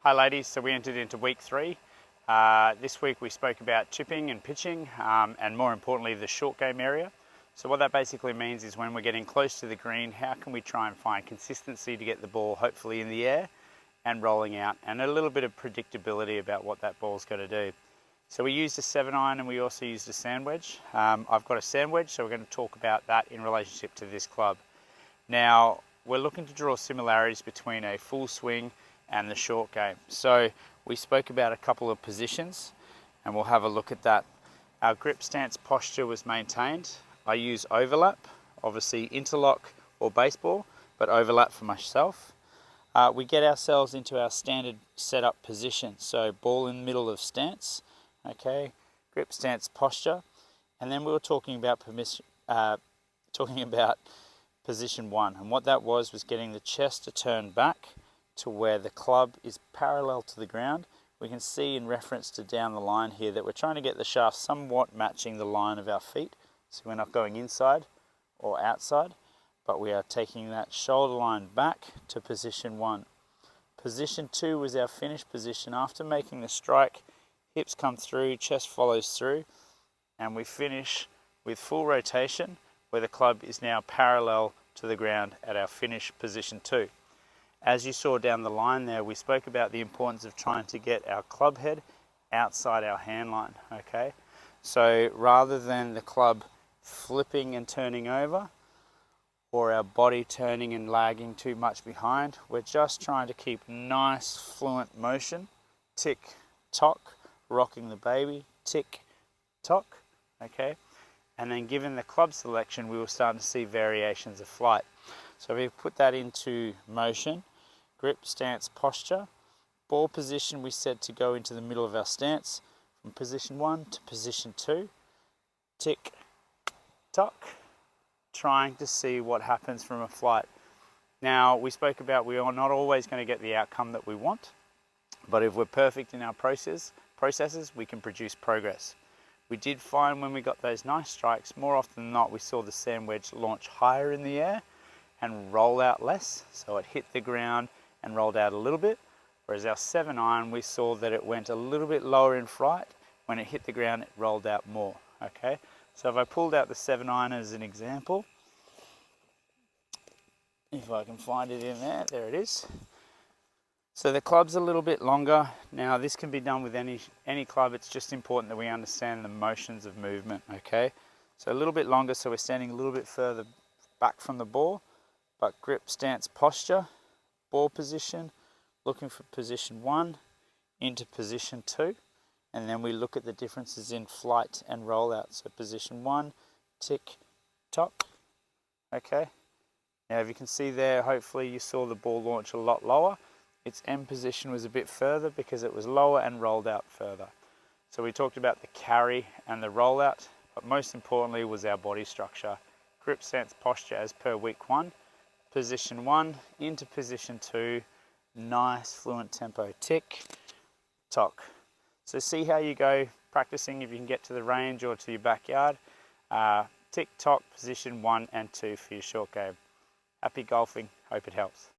Hi ladies, so we entered into week 3. This week we spoke about chipping and pitching and more importantly the short game area. So what that basically means is when we're getting close to the green, how can we try and find consistency to get the ball hopefully in the air and rolling out, and a little bit of predictability about what that ball's got to do. So we used a 7-iron and we also used a sand wedge. I've got a sand wedge, so we're going to talk about that in relationship to this club. Now we're looking to draw similarities between a full swing and the short game. So we spoke about a couple of positions and we'll have a look at that. Our grip stance posture was maintained. I use overlap, obviously interlock or baseball, but overlap for myself. We get ourselves into our standard setup position. So ball in the middle of stance, okay, grip stance posture, and then we were talking about position 1, and what that was getting the chest to turn back to where the club is parallel to the ground. We can see in reference to down the line here that we're trying to get the shaft somewhat matching the line of our feet. So we're not going inside or outside, but we are taking that shoulder line back to position 1. Position 2 was our finish position. After making the strike, hips come through, chest follows through, and we finish with full rotation where the club is now parallel to the ground at our finish position 2. As you saw down the line there, we spoke about the importance of trying to get our club head outside our hand line, okay? So rather than the club flipping and turning over, or our body turning and lagging too much behind, we're just trying to keep nice fluent motion, tick, tock, rocking the baby, tick, tock, okay? And then given the club selection, we were starting to see variations of flight. So we've put that into motion. Grip, stance, posture. Ball position we set to go into the middle of our stance from position 1 to position 2. Tick, tock, trying to see what happens from a flight. Now we spoke about we are not always going to get the outcome that we want, but if we're perfect in our processes, we can produce progress. We did find when we got those nice strikes, more often than not, we saw the sand wedge launch higher in the air and roll out less. So it hit the ground and rolled out a little bit. Whereas our 7-iron, we saw that it went a little bit lower in flight. When it hit the ground, it rolled out more, okay? So if I pulled out the 7-iron as an example, if I can find it in there, there it is. So the club's a little bit longer. Now this can be done with any club. It's just important that we understand the motions of movement, okay? So a little bit longer, so we're standing a little bit further back from the ball, but grip, stance, posture, ball position, looking for position 1 into position 2, and then we look at the differences in flight and rollout. So position 1, tick, tock, okay? Now if you can see there, hopefully you saw the ball launch a lot lower. Its end position was a bit further because it was lower and rolled out further. So we talked about the carry and the rollout, but most importantly was our body structure. Grip, stance, posture as per week 1. Position 1 into position 2. Nice fluent tempo. Tick, tock. So see how you go practicing if you can get to the range or to your backyard. Tick, tock, position 1 and 2 for your short game. Happy golfing. Hope it helps.